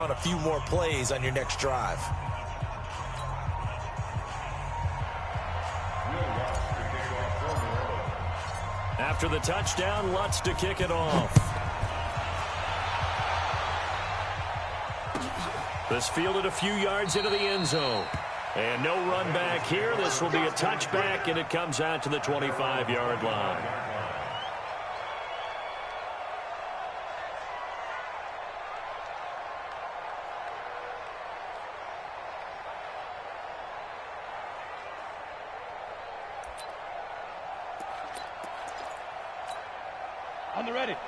on a few more plays on your next drive. After the touchdown, Lutz to kick it off. This fielded a few yards into the end zone. And no run back here. This will be a touchback, and it comes out to the 25-yard line. On the ready. Over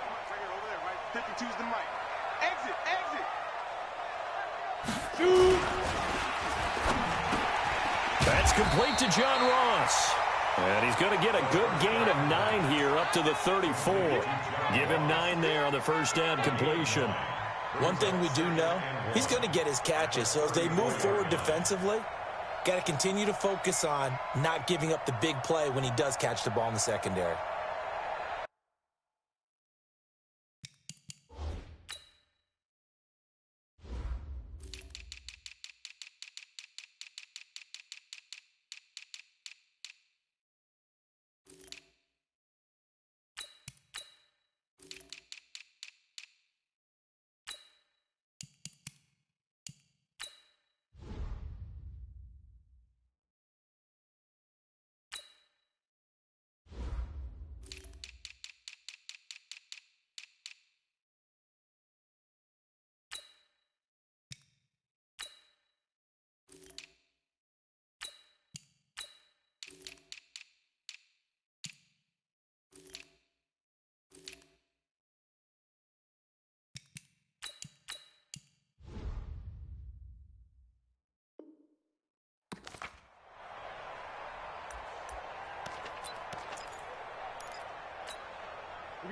there, right? 52's the mic. Exit, exit. Shoot. That's complete to John Ross. And he's going to get a good gain of 9 here up to the 34. Give him 9 there on the first down completion. One thing we do know, he's going to get his catches. So as they move forward defensively, got to continue to focus on not giving up the big play when he does catch the ball in the secondary.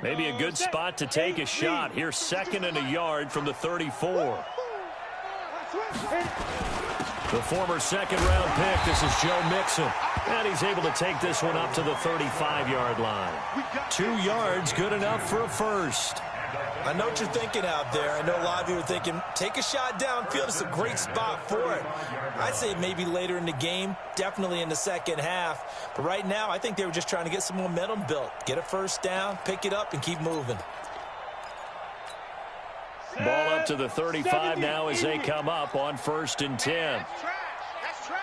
Maybe a good spot to take a shot. Here's 2nd and a yard from the 34. The former second-round pick, this is Joe Mixon. And he's able to take this one up to the 35-yard line. 2 yards, good enough for a first. I know what you're thinking out there. I know a lot of you are thinking, take a shot downfield. It's a great spot for it. I'd say maybe later in the game, definitely in the second half. But right now, I think they were just trying to get some momentum built. Get a first down, pick it up, and keep moving. Ball up to the 35 now as they come up on 1st and 10. That's trash.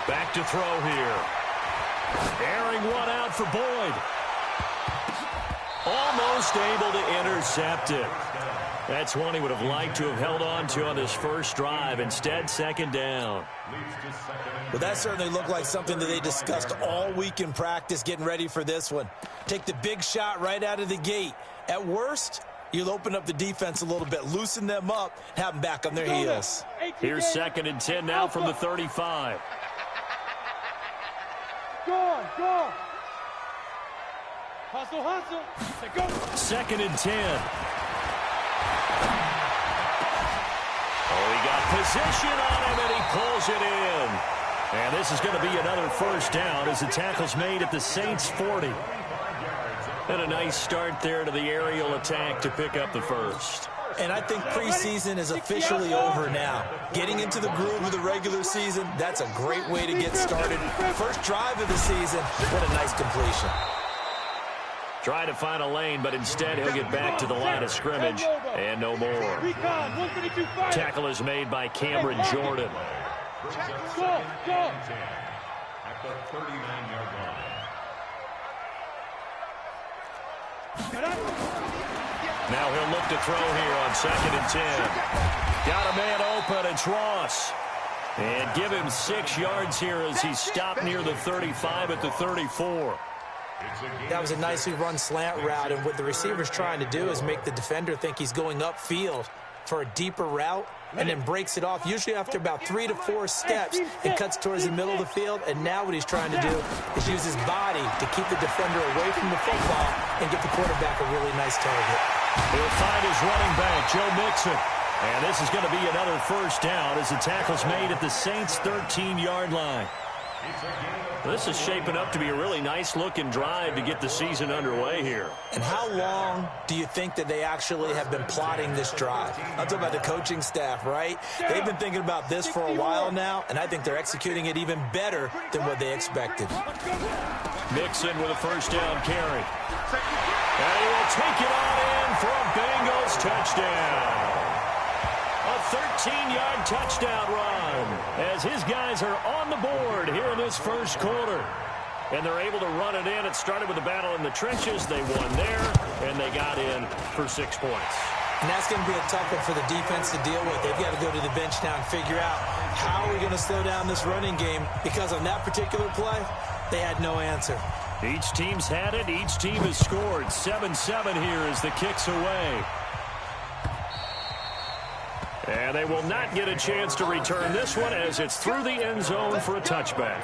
Back to throw here. Airing one out for Boyd. Almost able to intercept it. That's one he would have liked to have held on to on his first drive. Instead, 2nd down. Well, that certainly looked like something that they discussed all week in practice getting ready for this one. Take the big shot right out of the gate. At worst, you'll open up the defense a little bit, loosen them up, have them back on their heels. Here's 2nd and 10 now from the 35. Go. Hustle. Go. 2nd and 10. Oh, he got position on him, and he pulls it in. And this is going to be another first down as the tackle's made at the Saints' 40. And a nice start there to the aerial attack to pick up the first. And I think preseason is officially over now. Getting into the groove of the regular season, that's a great way to get started. First drive of the season, what a nice completion. Try to find a lane, but instead he'll get back to the line of scrimmage and no more. Tackle is made by Cameron Jordan. Go. At the 39-yard line. Now he'll look to throw here on 2nd and 10. Got a man open, it's Ross. And give him 6 yards here as he stopped near the 35 at the 34. That was a nicely run slant route, and what the receiver's trying to do is make the defender think he's going upfield for a deeper route and then breaks it off. Usually after about 3 to 4 steps, it cuts towards the middle of the field, and now what he's trying to do is use his body to keep the defender away from the football and get the quarterback a really nice target. He'll find his running back, Joe Mixon. And this is going to be another first down as the tackle's made at the Saints' 13-yard line. This is shaping up to be a really nice-looking drive to get the season underway here. And how long do you think that they actually have been plotting this drive? I'm talking about the coaching staff, right? They've been thinking about this for a while now, and I think they're executing it even better than what they expected. Mixon with a first down carry. And he will take it on in for a Bengals touchdown. A 13-yard touchdown run as his guys are on the board here in this first quarter. And they're able to run it in. It started with a battle in the trenches. They won there, and they got in for 6 points. And that's going to be a tough one for the defense to deal with. They've got to go to the bench now and figure out how are we going to slow down this running game, because on that particular play, they had no answer. Each team's had it. Each team has scored. 7-7 here as the kick's away. And they will not get a chance to return this one as it's through the end zone for a touchback.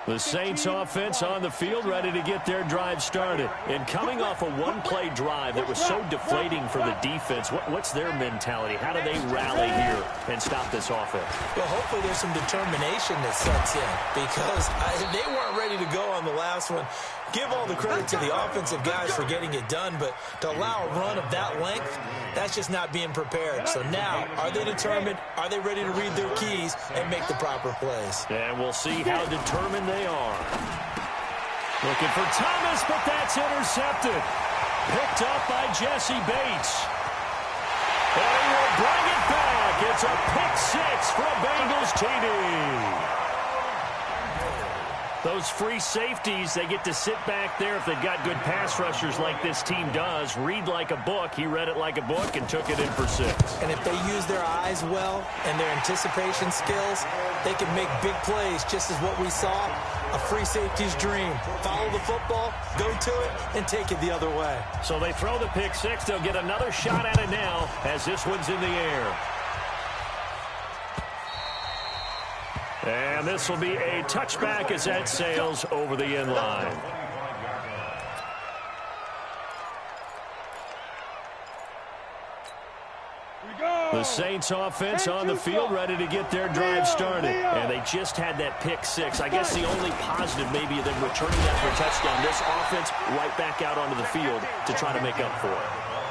The Saints offense on the field ready to get their drive started. And coming off a one-play drive that was so deflating for the defense, what's their mentality? How do they rally here and stop this offense? Well, hopefully there's some determination that sets in, because they weren't ready to go on the last one. Give all the credit to the offensive guys for getting it done, but to allow a run of that length, that's just not being prepared. So now, are they determined? Are they ready to read their keys and make the proper plays? And we'll see how determined they are. Looking for Thomas, but that's intercepted. Picked up by Jesse Bates. And he will bring it back. It's a pick six for a Bengals TD. Those free safeties, they get to sit back there if they've got good pass rushers like this team does. Read like a book. He read it like a book and took it in for 6. And if they use their eyes well and their anticipation skills, they can make big plays, just as what we saw, a free safety's dream. Follow the football, go to it, and take it the other way. So they throw the pick six. They'll get another shot at it now as this one's in the air. And this will be a touchback as that sails over the end line. The Saints offense on the field ready to get their drive started. And they just had that pick six. I guess the only positive maybe of them returning that for a touchdown. This offense right back out onto the field to try to make up for it.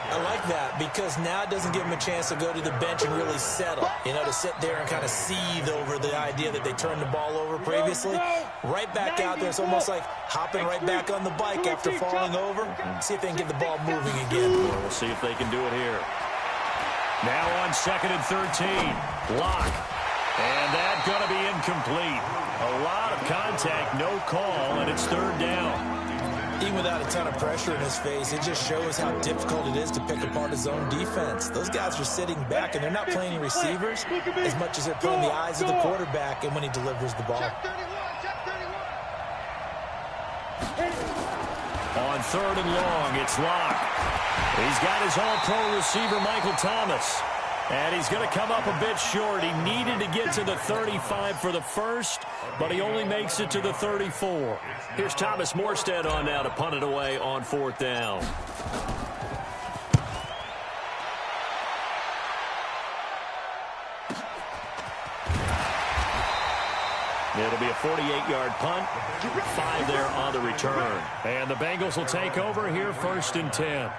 I like that, because now it doesn't give them a chance to go to the bench and really settle. You know, to sit there and kind of seethe over the idea that they turned the ball over previously. Right back out there. It's almost like hopping right back on the bike after falling over. See if they can get the ball moving again. Well, we'll see if they can do it here. Now on 2nd and 13. Lock. And that's going to be incomplete. A lot of contact, no call, and it's 3rd down. Even without a ton of pressure in his face, it just shows how difficult it is to pick apart his own defense. Those guys are sitting back, and they're not playing any receivers as much as they're playing the eyes of the quarterback and when he delivers the ball. On 3rd and long, it's Locke. He's got his all-pro receiver, Michael Thomas. And he's going to come up a bit short. He needed to get to the 35 for the first, but he only makes it to the 34. Here's Thomas Morstead on now to punt it away on 4th down. It'll be a 48-yard punt. 5 there on the return. And the Bengals will take over here 1st and 10.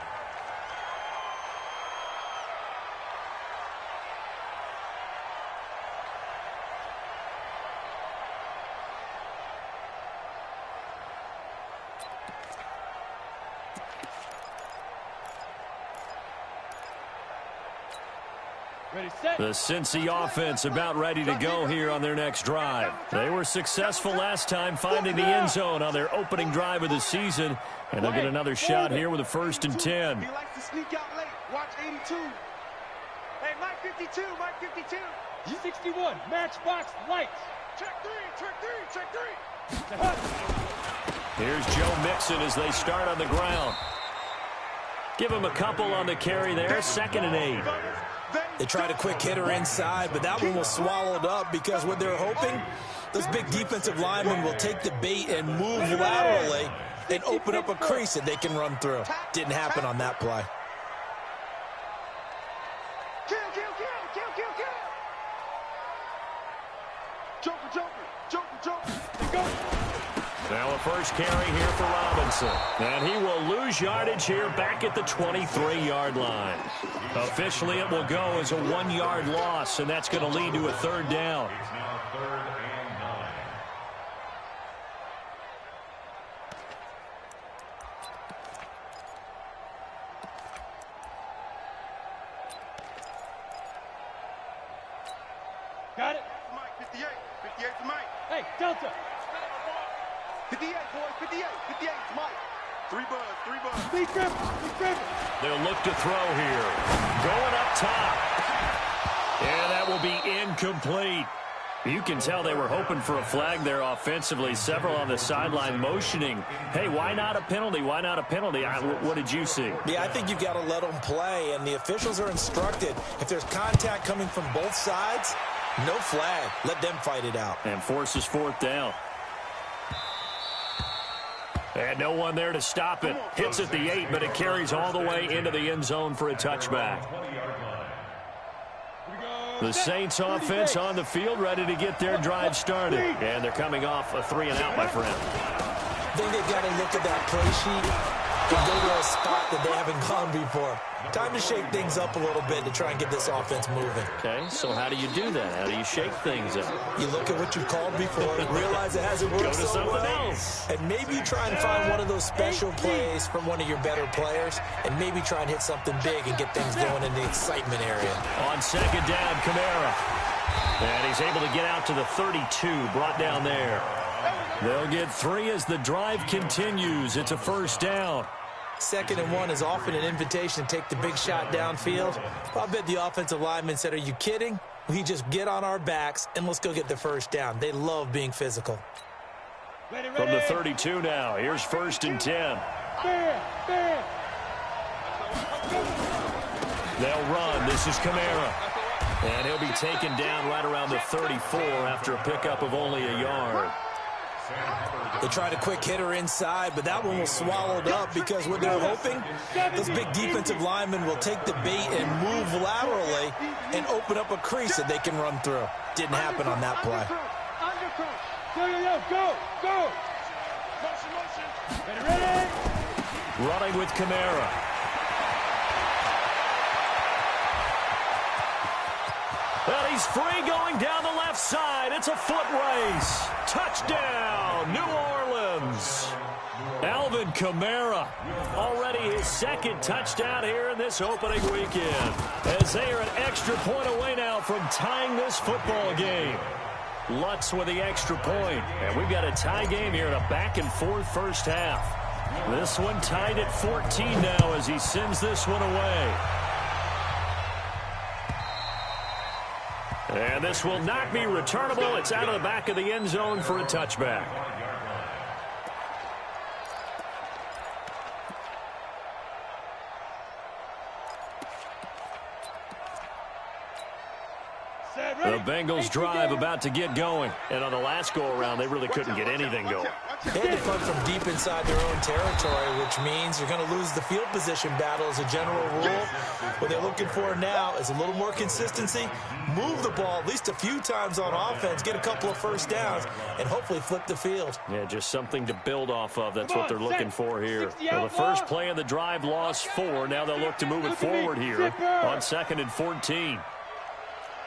The Cincy offense about ready to go here on their next drive. They were successful last time finding the end zone on their opening drive of the season. And they'll get another shot here with a 1st and 10. He likes to sneak out late. Watch 82. Hey, Mike 52, Mike 52. G61, matchbox lights. Check 3, check 3, check 3. Here's Joe Mixon as they start on the ground. Give him a couple on the carry there. 2nd and 8. They tried a quick hitter inside, but that one was swallowed up because what they're hoping, those big defensive linemen will take the bait and move laterally and open up a crease that they can run through. Didn't happen on that play. Kill. Joker. Now a first carry here for Robinson. And he will lose yardage here back at the 23-yard line. Officially, it will go as a 1-yard loss, and that's going to lead to a third down. It's now 3rd and 9. Got it. Mike, 58. 58 for Mike. Hey, Delta. 58, boys. 58. 58 for Mike. 3 buzz. Lee Griffin. They'll look to throw here. Going up top. And that will be incomplete. You can tell they were hoping for a flag there offensively. Several on the sideline motioning. Hey, why not a penalty? Why not a penalty? What did you see? Yeah, I think you've got to let them play, and the officials are instructed. If there's contact coming from both sides, no flag. Let them fight it out. And forces 4th down. And no one there to stop it. Hits at the 8, but it carries all the way into the end zone for a touchback. The Saints offense on the field, ready to get their drive started. And they're coming off a 3-and-out, my friend. I think they've got to look at that play sheet and go to a spot that they haven't gone before. Time to shake things up a little bit to try and get this offense moving. Okay, so how do you do that? How do you shake things up? You look at what you've called before, realize it hasn't worked Go to so something well, else. and maybe you try and find one of those special plays from one of your better players, and maybe try and hit something big and get things going in the excitement area. On 2nd down, Kamara. And he's able to get out to the 32, brought down there. They'll get 3 as the drive continues. It's a 1st down. 2nd and 1 is often an invitation to take the big shot downfield. I bet the offensive lineman said, are you kidding? We just get on our backs and let's go get the 1st down. They love being physical. Ready. From the 32 now, here's 1st and 10. Bam. They'll run. This is Kamara. And he'll be taken down right around the 34 after a pickup of only a yard. They tried a quick hitter inside, but that one was swallowed up because what they're hoping, those big defensive linemen will take the bait and move laterally and open up a crease that they can run through. Didn't happen on that play. Go. Ready. Running with Kamara. And he's free going down the left side. It's a foot race. Touchdown, New Orleans. Alvin Kamara, already his 2nd touchdown here in this opening weekend, as they are an extra point away now from tying this football game. Lutz with the extra point, and we've got a tie game here in a back-and-forth first half. This one tied at 14 now as he sends this one away. And this will not be returnable. It's out of the back of the end zone for a touchback. The Bengals drive about to get going. And on the last go-around, they really couldn't get anything going. They had to punt from deep inside their own territory, which means you're going to lose the field position battle as a general rule. What they're looking for now is a little more consistency, move the ball at least a few times on offense, get a couple of 1st downs, and hopefully flip the field. Yeah, just something to build off of. That's what they're looking for here. Well, the first play of the drive lost 4. Now they'll look to move it forward here on 2nd and 14.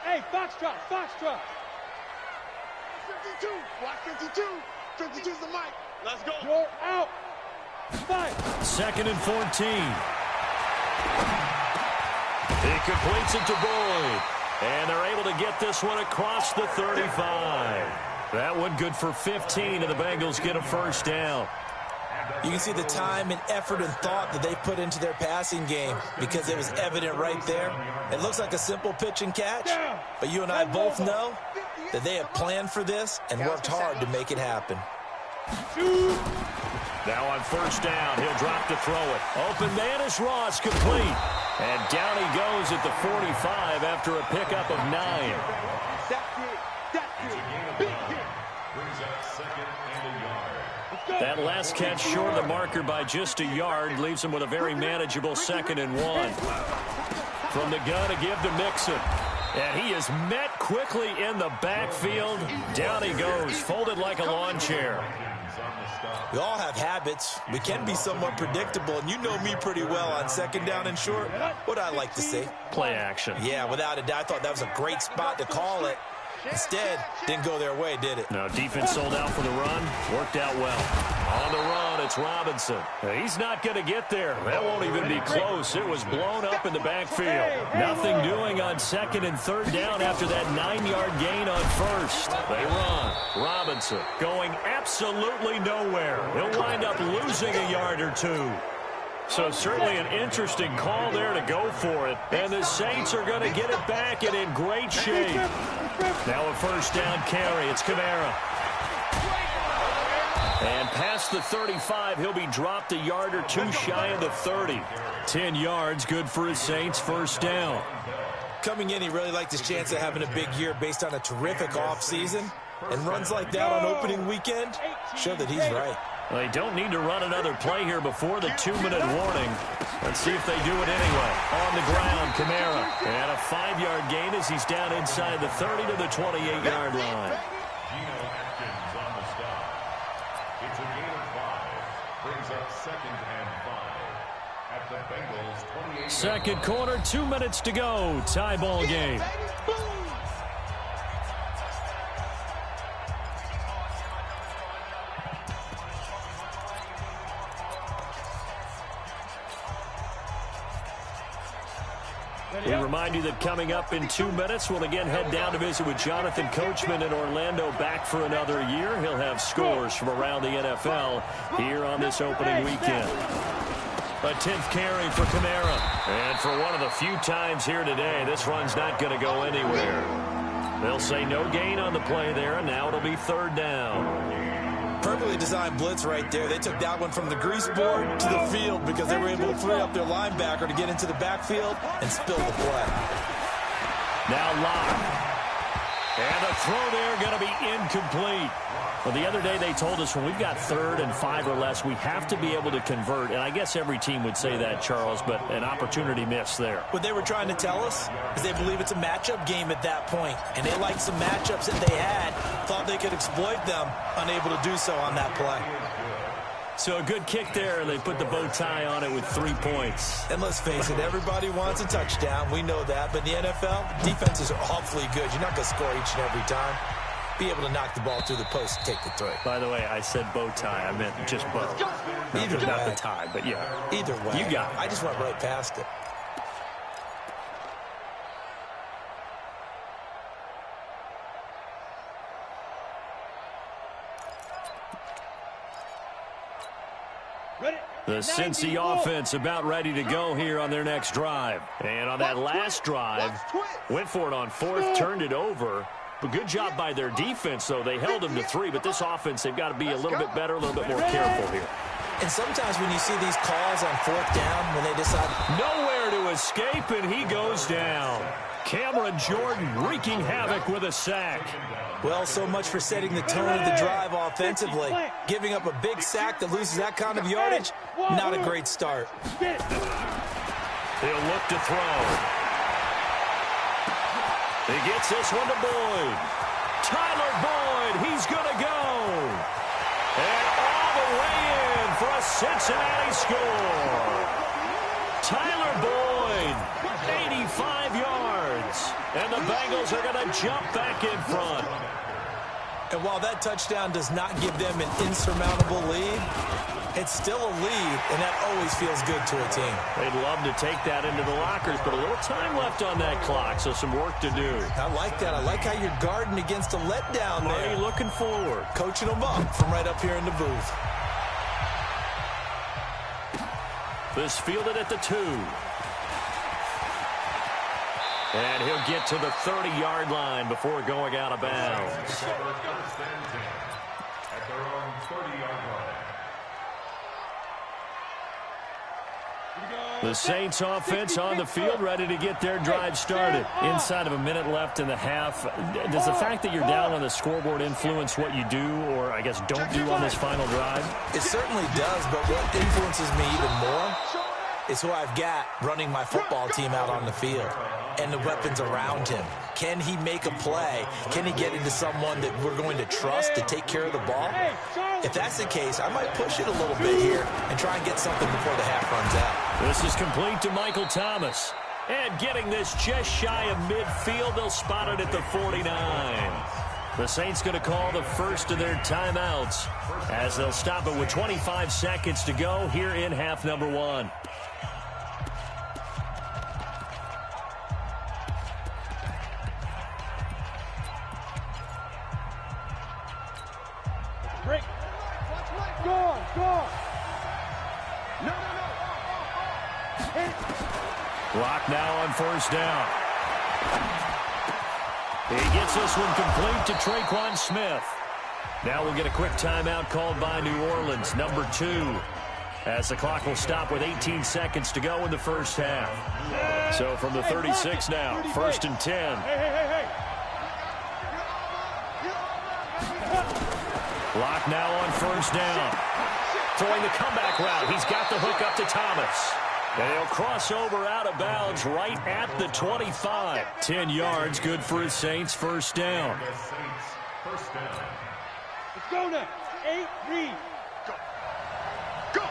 Hey, Foxtrot. 52. Watch 52. 52's the mic. Let's go. You're out. 5. 2nd and 14. He completes it to Boyd. And they're able to get this one across the 35. That one good for 15, and the Bengals get a 1st down. You can see the time and effort and thought that they put into their passing game because it was evident right there. It looks like a simple pitch and catch, but you and I both know that they have planned for this and worked hard to make it happen. Now on 1st down, he'll drop to throw it. Open man is Ross, complete. And down he goes at the 45 after a pickup of 9. That's it. Big hit. Brings up 2nd and a yard. That last catch short of the marker by just a yard. Leaves him with a very manageable 2nd and 1. From the gun to give to Mixon. And he is met quickly in the backfield. Down he goes, folded like a lawn chair. We all have habits. We can be somewhat predictable, and you know me pretty well on 2nd down and short. What I like to say? Play action. Yeah, without a doubt. I thought that was a great spot to call it. Instead, didn't go their way, did it? No, defense sold out for the run. Worked out well. On the run, it's Robinson. He's not going to get there. That won't even be close. It was blown up in the backfield. Nothing doing on 2nd and 3rd down after that 9-yard gain on 1st. They run. Robinson going absolutely nowhere. He'll wind up losing a yard or 2. So certainly an interesting call there to go for it. And the Saints are going to get it back and in great shape. Now a 1st down carry. It's Kamara. And past the 35, he'll be dropped a yard or 2 shy of the 30. 10 yards, good for his Saints 1st down. Coming in, he really liked his chance of having a big year based on a terrific offseason. And runs like that on opening weekend show that he's right. Well, they don't need to run another play here before the 2-minute warning. Let's see if they do it anyway. On the ground, Kamara. And a 5-yard gain as he's down inside the 30 to the 28-yard line. Geno Atkins on the stop. It's a gain of 5. Brings up 2nd and 5. At the Bengals 28. Second quarter, 2 minutes to go. Tie ball game. We remind you that coming up in 2 minutes, we'll again head down to visit with Jonathan Coachman in Orlando, back for another year. He'll have scores from around the NFL here on this opening weekend. A 10th carry for Kamara. And for one of the few times here today, this run's not going to go anywhere. They'll say no gain on the play there, and now it'll be 3rd down. Perfectly designed blitz right there. They took that one from the grease board to the field because they were able to free up their linebacker to get into the backfield and spill the play. Now Locke. And the throw there going to be incomplete. Well, the other day they told us when we've got 3rd and 5 or less, we have to be able to convert. And I guess every team would say that, Charles, but an opportunity missed there. What they were trying to tell us is they believe it's a matchup game at that point. And they liked some matchups that they had, thought they could exploit them, unable to do so on that play. So a good kick there, and they put the bow tie on it with 3 points. And let's face it, everybody wants a touchdown. We know that. But in the NFL, defenses are awfully good. You're not going to score each and every time. Be able to knock the ball through the post and take the throw. By the way, I said bow tie. I meant just bow. Either way. Not the tie, but yeah. Either way. You got it. I just went right past it. The Cincy offense about ready to go here on their next drive. And on that last drive, went for it on 4th, turned it over. But good job by their defense, though. They held them to 3, but this offense, they've got to be a little bit better, a little bit more careful here. And sometimes when you see these calls on 4th down, when they decide nowhere to escape, and he goes down. Cameron Jordan wreaking havoc with a sack. Well, so much for setting the tone of the drive offensively. Giving up a big sack that loses that kind of yardage, not a great start. He'll look to throw. He gets this one to Boyd. Tyler Boyd, he's going to go. And all the way in for a Cincinnati score. Tyler Boyd, 85 yards. And the Bengals are going to jump back in front. And while that touchdown does not give them an insurmountable lead, it's still a lead, and that always feels good to a team. They'd love to take that into the lockers, but a little time left on that clock, so some work to do. I like that. I like how you're guarding against a letdown there. Marty looking forward. Coaching them up from right up here in the booth. This fielded at the 2. And he'll get to the 30-yard line before going out of bounds. At their own 30-yard line. The Saints offense on the field, ready to get their drive started. Inside of a minute left in the half. Does the fact that you're down on the scoreboard influence what you do, or I guess don't do on this final drive? It certainly does, but what influences me even more is who I've got running my football team out on the field and the weapons around him. Can he make a play? Can he get into someone that we're going to trust to take care of the ball? If that's the case, I might push it a little bit here and try and get something before the half runs out. This is complete to Michael Thomas. And getting this just shy of midfield, they'll spot it at the 49. The Saints going to call the first of their timeouts as they'll stop it with 25 seconds to go here in half number 1. Break. Go. No. Clock now on first down. He gets this one complete to Tre'Quan Smith. Now we'll get a quick timeout called by New Orleans, number 2, as the clock will stop with 18 seconds to go in the first half. So from the 36 now, first and 10. Hey. Clock now on first down. Throwing the comeback route. He's got the hook up to Thomas. And he'll cross over out of bounds right at the 25. 10 yards, good for his Saints, first down. Let's go now. 8, read. Go.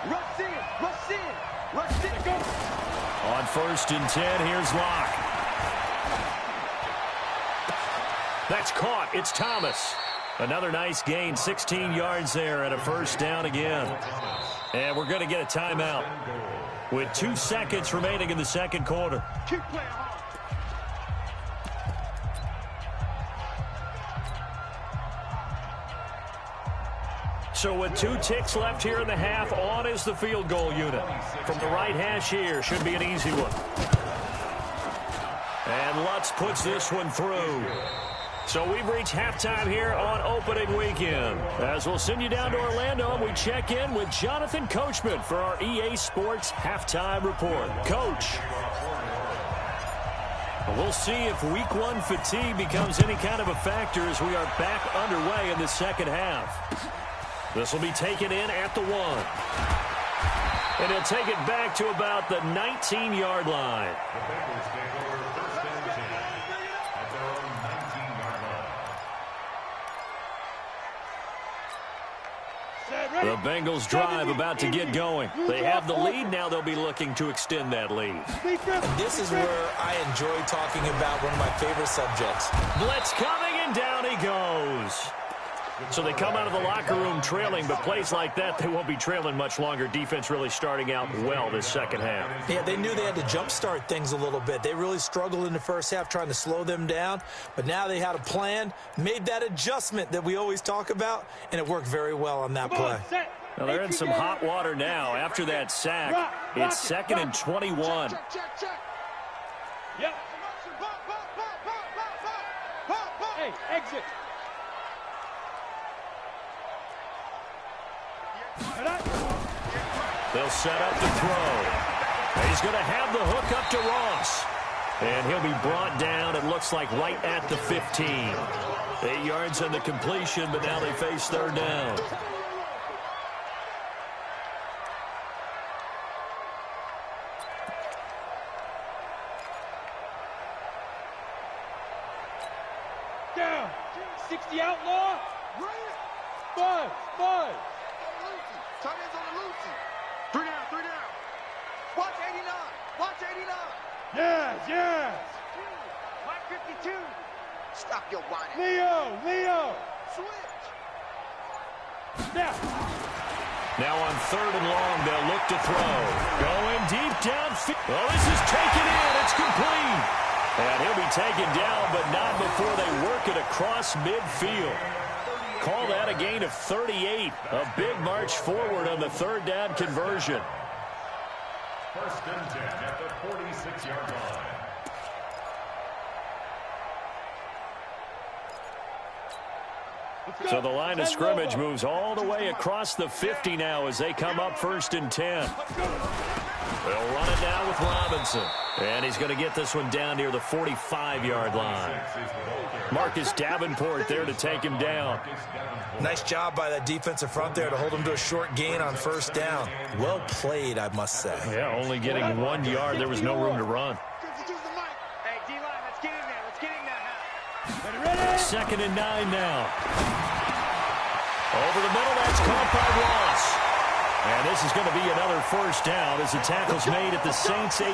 Rush in. Go. On first and 10, here's Locke. That's caught. It's Thomas. Another nice gain, 16 yards there, and a first down again. And we're going to get a timeout with 2 seconds remaining in the second quarter. Keep playing hard. So with 2 ticks left here in the half, on is the field goal unit. From the right hash here, should be an easy one. And Lutz puts this one through. So we've reached halftime here on opening weekend. As we'll send you down to Orlando, and we check in with Jonathan Coachman for our EA Sports Halftime Report. Coach. We'll see if week 1 fatigue becomes any kind of a factor as we are back underway in the second half. This will be taken in at the 1. And he'll take it back to about the 19-yard line. The Bengals drive about to get going. They have the lead. Now they'll be looking to extend that lead. This is where I enjoy talking about one of my favorite subjects. Blitz coming, and down he goes. So they come out of the locker room trailing, but plays like that, they won't be trailing much longer. Defense really starting out well this second half. Yeah, they knew they had to jumpstart things a little bit. They really struggled in the first half trying to slow them down, but now they had a plan, made that adjustment that we always talk about, and it worked very well on that play. Now they're in some hot water now. After that sack, it's second and 21. Yep. Hey, exit. They'll set up the throw. He's going to have the hook up to Ross. And he'll be brought down, it looks like, right at the 15. 8 yards on the completion, but now they face third down. Down. 60 outlaw. 5. Tight ends on the Lucy. 3 down. Watch 89. Yes. Black 52. Stop your whining. Leo. Switch. Now on third and long, they'll look to throw. Going deep downfield. Well, this is taken in. It's complete. And he'll be taken down, but not before they work it across midfield. Call that a gain of 38. A big march forward on the third down conversion. First and 10 at the 46-yard line. So the line of scrimmage moves all the way across the 50 now as they come up 1st and 10. They'll run it now with Robinson. And he's going to get this one down near the 45-yard line. Marcus Davenport there to take him down. Nice job by that defensive front there to hold him to a short gain on 1st down. Well played, I must say. Yeah, only getting 1 yard. There was no room to run. Hey, D-line, let's get in there. Let's get in there. 2nd and 9 now. Over the middle, that's caught by Ross. And this is going to be another 1st down as the tackle's made at the Saints 18.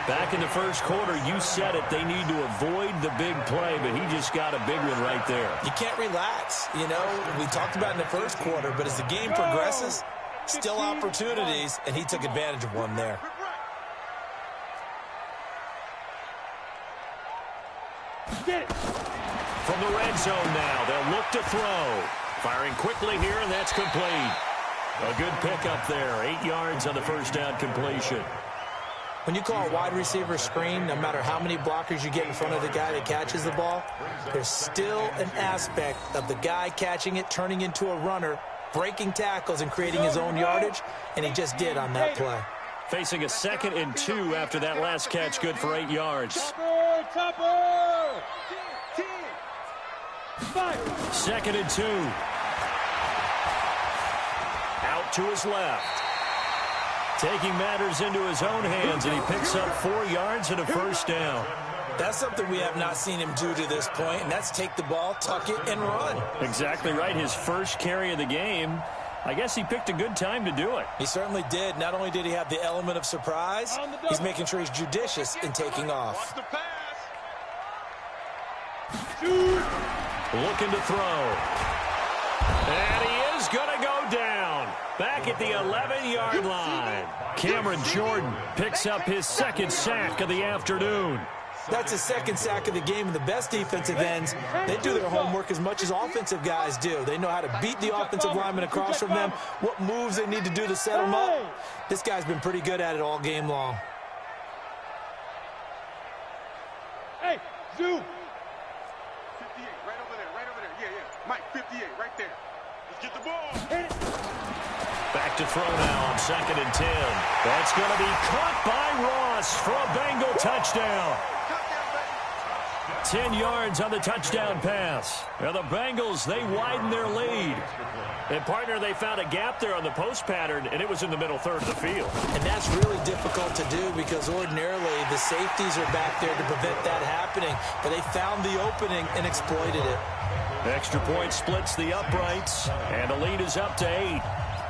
Back in the 1st quarter, you said it, they need to avoid the big play, but he just got a big one right there. You can't relax. You know, we talked about in the 1st quarter, but as the game progresses, still opportunities, and he took advantage of one there. Get it. From the red zone now, they'll look to throw. Firing quickly here, and that's complete. A good pickup there. 8 yards on the 1st down completion. When you call a wide receiver screen, no matter how many blockers you get in front of the guy that catches the ball, there's still an aspect of the guy catching it, turning into a runner, breaking tackles and creating his own yardage, and he just did on that play. Facing a 2nd and 2 after that last catch, good for 8 yards. Topper! 2nd and 2. Out to his left. Taking matters into his own hands, and he picks up 4 yards and a 1st down. That's something we have not seen him do to this point, and that's take the ball, tuck it, and run. Exactly right. His first carry of the game. I guess he picked a good time to do it. He certainly did. Not only did he have the element of surprise, he's making sure he's judicious in taking off. Looking to throw. And he is going to go down. Back at the 11-yard line. Cameron Jordan picks up his 2nd sack of the afternoon. That's his 2nd sack of the game, and the best defensive ends, they do their homework as much as offensive guys do. They know how to beat the offensive lineman across from them, what moves they need to do to set them up. This guy's been pretty good at it all game long. Hey, zoom. 58, right over there. Yeah. Mike, 58, right there. Let's get the ball. Hit it. Back to throw now on 2nd and 10. That's going to be caught by Ross for a Bengal touchdown. 10 yards on the touchdown pass. Now the Bengals, they widen their lead. And, partner, they found a gap there on the post pattern, and it was in the middle 3rd of the field. And that's really difficult to do because ordinarily the safeties are back there to prevent that happening. But they found the opening and exploited it. Extra point splits the uprights, and the lead is up to 8.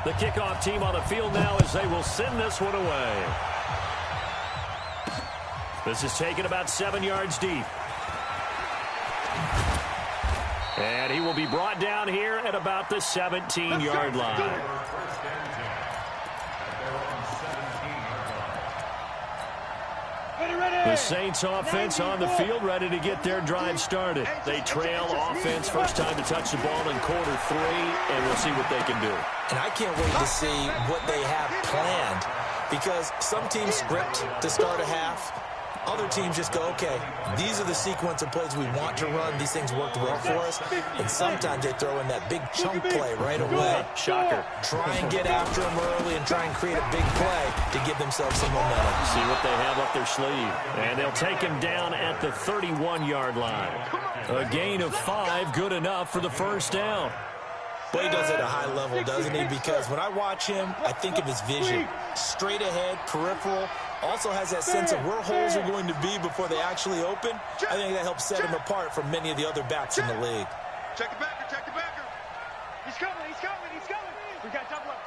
The kickoff team on the field now as they will send this one away. This is taken about 7 yards deep. And he will be brought down here at about the 17-yard line. The Saints offense on the field, ready to get their drive started. They trail offense, first time to touch the ball in quarter 3, and we'll see what they can do. And I can't wait to see what they have planned because some teams script to start a half. Other teams just go, okay, these are the sequence of plays we want to run. These things worked well for us. And sometimes they throw in that big chunk play right away. Shocker. Try and get after them early and try and create a big play to give themselves some momentum. See what they have up their sleeve. And they'll take him down at the 31-yard line. A gain of 5, good enough for the 1st down. Well, he does it at a high level, doesn't he? Because when I watch him, I think of his vision. Straight ahead, peripheral. Also has that sense of where holes are going to be before they actually open. I think that helps set him apart from many of the other backs in the league. Check the backer. He's coming. We got double up.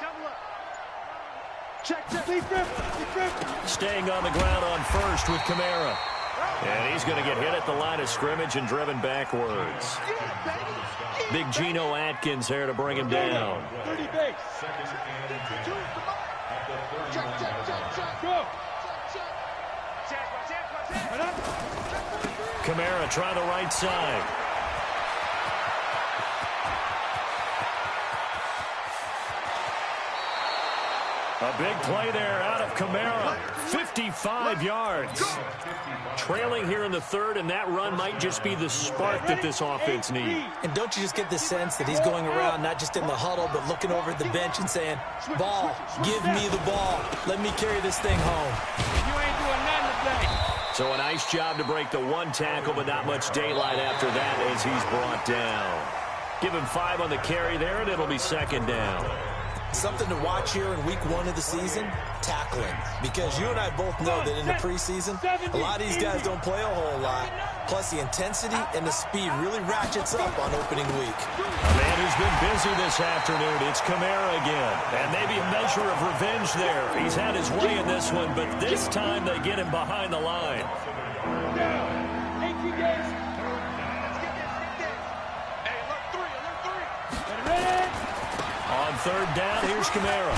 Check. Lead grip. Staying on the ground on 1st with Kamara. And he's going to get hit at the line of scrimmage and driven backwards. Big Geno Atkins there to bring him down. 30 base. Go. Kamara trying the right side. A big play there out of Kamara. 55 yards. Trailing here in the third, and that run might just be the spark that this offense needs. And don't you just get the sense that he's going around, not just in the huddle, but looking over at the bench and saying, ball, give me the ball. Let me carry this thing home. You ain't doing nothing today. So a nice job to break the one tackle, but not much daylight after that as he's brought down. Give him 5 on the carry there, and it'll be second down. Something to watch here in week 1 of the season, tackling. Because you and I both know that in the preseason, a lot of these guys don't play a whole lot. Plus, the intensity and the speed really ratchets up on opening week. A man who's been busy this afternoon, it's Kamara again. And maybe a measure of revenge there. He's had his way in this one, but this time they get him behind the line. Now, 18 days. Hey, alert 3. Ready? On third down, here's Kamara.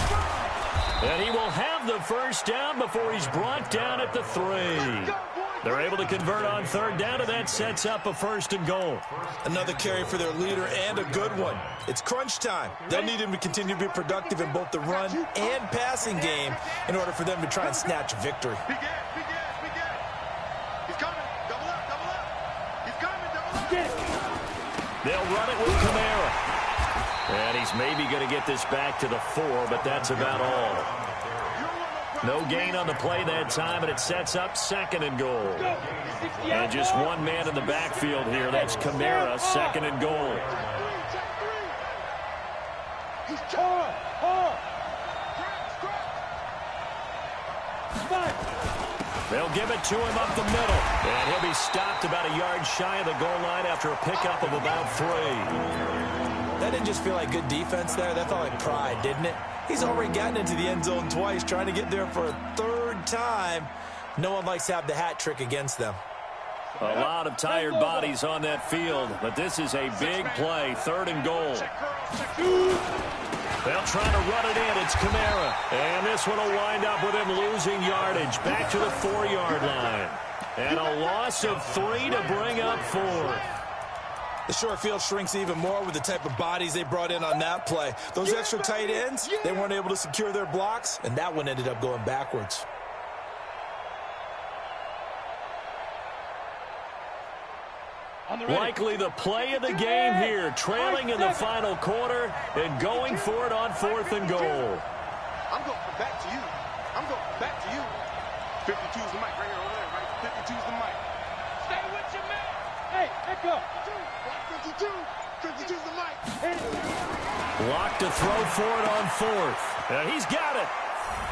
And he will have the first down before he's brought down at the 3. They're able to convert on third down, and that sets up a first and goal. Another carry for their leader, and a good one. It's crunch time. They'll need him to continue to be productive in both the run and passing game in order for them to try and snatch a victory. Big gas. He's coming. Double up. He's coming. Double up. Get it. They'll run it with Kamara. And he's maybe going to get this back to the 4, but that's about all. No gain on the play that time, and it sets up second and goal. And just one man in the backfield here. That's Kamara, second and goal. They'll give it to him up the middle. And he'll be stopped about a yard shy of the goal line after a pickup of about 3. That didn't just feel like good defense there. That felt like pride, didn't it? He's already gotten into the end zone twice, trying to get there for a third time. No one likes to have the hat trick against them. A lot of tired bodies on that field, but this is a big play, third and goal. They'll try to run it in. It's Kamara. And this one will wind up with him losing yardage back to the 4-yard line. And a loss of 3 to bring up 4. The short field shrinks even more with the type of bodies they brought in on that play. Those extra tight ends, they weren't able to secure their blocks, and that one ended up going backwards. Likely the play of the game here, trailing in the final quarter and going for it on 4th and goal. I'm going back to you. 52's the mic right here over there, right? 52's the mic. Stay with your man. Hey, Echo. 52's the mic. Locked to throw for it on 4th. And he's got it.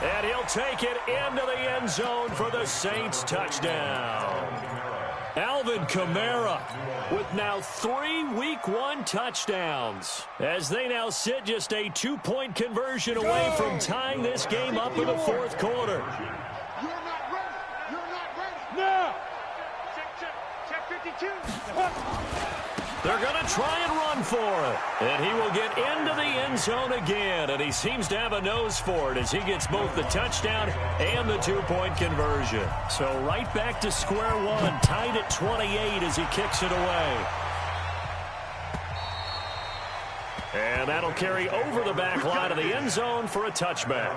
And he'll take it into the end zone for the Saints touchdown. Alvin Kamara with now 3 Week 1 touchdowns, as they now sit just a 2-point conversion away from tying this game up in the 4th quarter. You're not ready. Now. Check 52. They're going to try and run for it. And he will get into the end zone again. And he seems to have a nose for it as he gets both the touchdown and the 2-point conversion. So right back to square one, tied at 28 as he kicks it away. And that'll carry over the back line of the end zone for a touchback.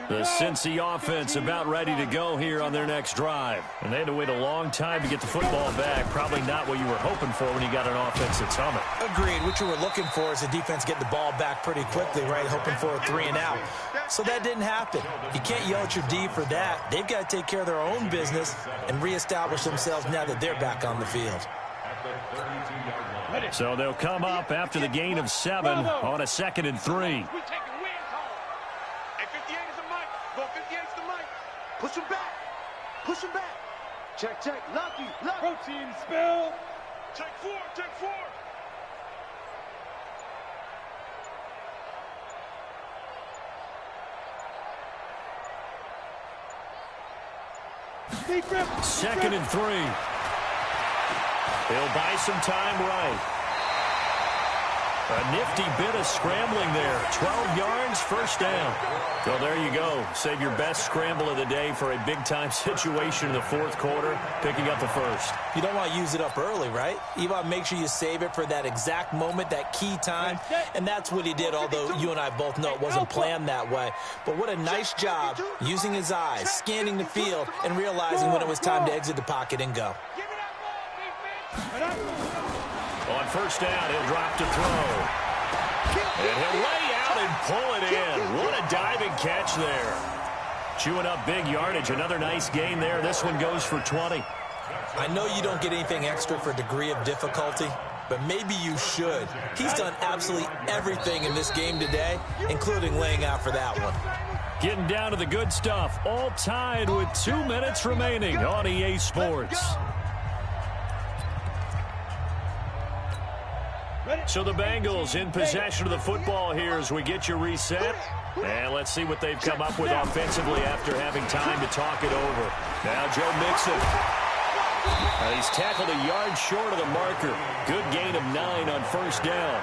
The Cincy offense about ready to go here on their next drive. And they had to wait a long time to get the football back. Probably not what you were hoping for when you got an offense that's humming. Agreed. What you were looking for is the defense getting the ball back pretty quickly, right? Hoping for a 3 and out. So that didn't happen. You can't yell at your D for that. They've got to take care of their own business and reestablish themselves now that they're back on the field. So they'll come up after the gain of 7 on a 2nd and 3. Push him back. Check. Lucky. Protein spill. Check 4. Deep rip. 2nd and 3. He'll buy some time right. A nifty bit of scrambling there. 12 yards, first down. Well, there you go. Save your best scramble of the day for a big-time situation in the fourth quarter, picking up the first. You don't want to use it up early, right? You want to make sure you save it for that exact moment, that key time, and that's what he did, although you and I both know it wasn't planned that way. But what a nice job using his eyes, scanning the field, and realizing when it was time to exit the pocket and go. On first down, he'll drop to throw. And he'll lay out and pull it in. What a diving catch there. Chewing up big yardage. Another nice gain there. This one goes for 20. I know you don't get anything extra for degree of difficulty, but maybe you should. He's done absolutely everything in this game today, including laying out for that one. Getting down to the good stuff. All tied with 2 minutes remaining on EA Sports. So the Bengals in possession of the football here as we get you reset. And let's see what they've come up with offensively after having time to talk it over. Now Joe Mixon. He's tackled a yard short of the marker. Good gain of 9 on first down.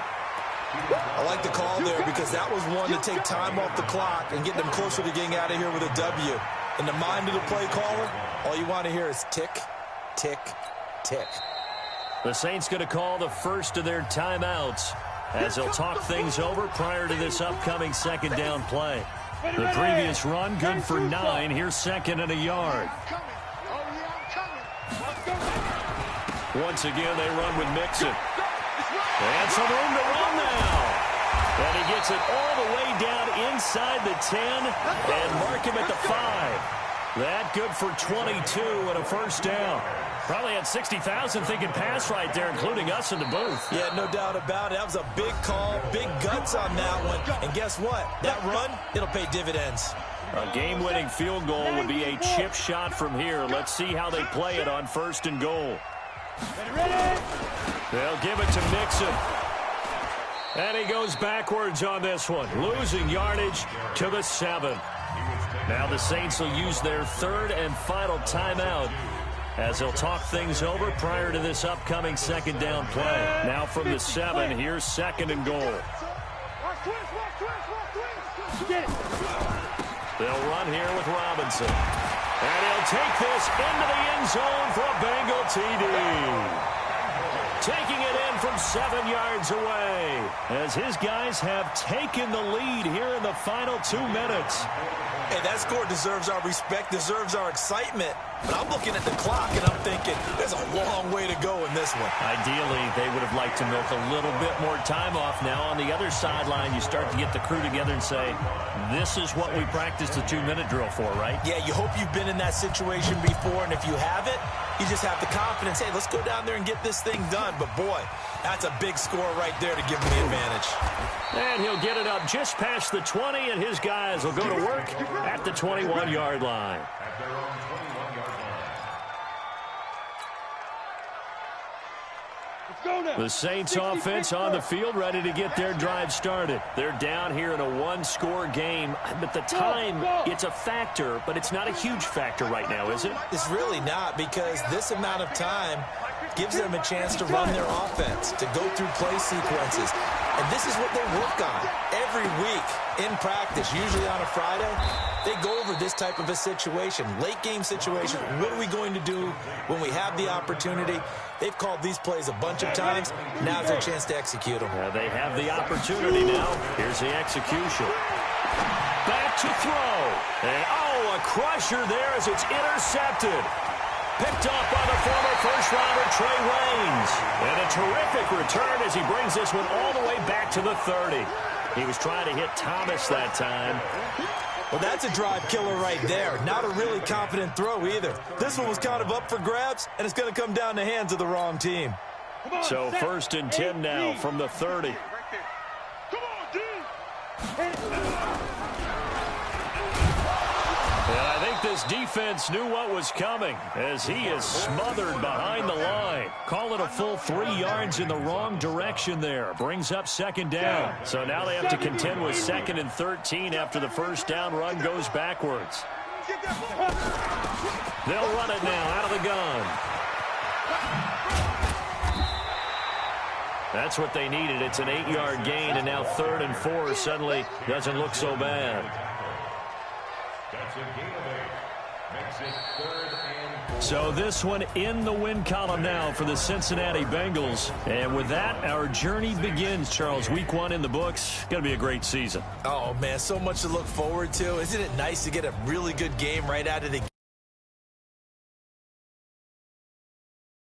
I like the call there because that was one to take time off the clock and get them closer to getting out of here with a W. In the mind of the play caller, all you want to hear is tick, tick, tick. The Saints going to call the first of their timeouts as they'll talk things over prior to this upcoming second down play. The previous run good for 9. Here's second and a yard. Once again, they run with Mixon. And some room to run now. And he gets it all the way down inside the 10 and mark him at the 5. That good for 22 and a first down. Probably had 60,000 thinking pass right there, including us in the booth. Yeah, no doubt about it. That was a big call, big guts on that one. And guess what? That run, it'll pay dividends. A game-winning field goal would be a chip shot from here. Let's see how they play it on first and goal. They'll give it to Mixon. And he goes backwards on this one, losing yardage to the 7. Now the Saints will use their third and final timeout as they'll talk things over prior to this upcoming second down play. Now from the 7, here's second and goal. They'll run here with Robinson. And he'll take this into the end zone for a Bengal TD. Taking it in from 7 yards away as his guys have taken the lead here in the final 2 minutes. Hey, that score deserves our respect, deserves our excitement. But I'm looking at the clock, and I'm thinking there's a long way to go in this one. Ideally, they would have liked to milk a little bit more time off. Now, on the other sideline, you start to get the crew together and say, this is what we practiced the 2-minute drill for, right? Yeah, you hope you've been in that situation before, and if you haven't, you just have the confidence, hey, let's go down there and get this thing done. But, boy, that's a big score right there to give him the advantage. And he'll get it up just past the 20, and his guys will go to work at the 21-yard line. The Saints offense on the field, ready to get their drive started. They're down here in a 1-score game, but the time, it's a factor, but it's not a huge factor right now, is it? It's really not, because this amount of time gives them a chance to run their offense, to go through play sequences. And this is what they work on every week in practice, usually on a Friday. They go over this type of a situation, late game situation. What are we going to do when we have the opportunity? They've called these plays a bunch of times. Now's their chance to execute them. They have the opportunity now. Here's the execution. Back to throw. And, a crusher there as it's intercepted. Picked up by the former first-rounder Trey Waynes. And a terrific return as he brings this one all the way back to the 30. He was trying to hit Thomas that time. Well, that's a drive killer right there. Not a really confident throw either. This one was kind of up for grabs, and it's going to come down the hands of the wrong team. So first and 10 now from the 30. And I think this defense knew what was coming as he is smothered behind the line. Call it a full 3 yards in the wrong direction there. Brings up second down. So now they have to contend with 2nd and 13 after the first down run goes backwards. They'll run it now out of the gun. That's what they needed. It's an 8-yard gain, and now 3rd and 4 suddenly doesn't look so bad. That's a gain of 8. Makes it 3rd and 4. So this one in the win column now for the Cincinnati Bengals. And with that, our journey begins, Charles. Week 1 in the books. Going to be a great season. Oh, man, so much to look forward to. Isn't it nice to get a really good game right out of the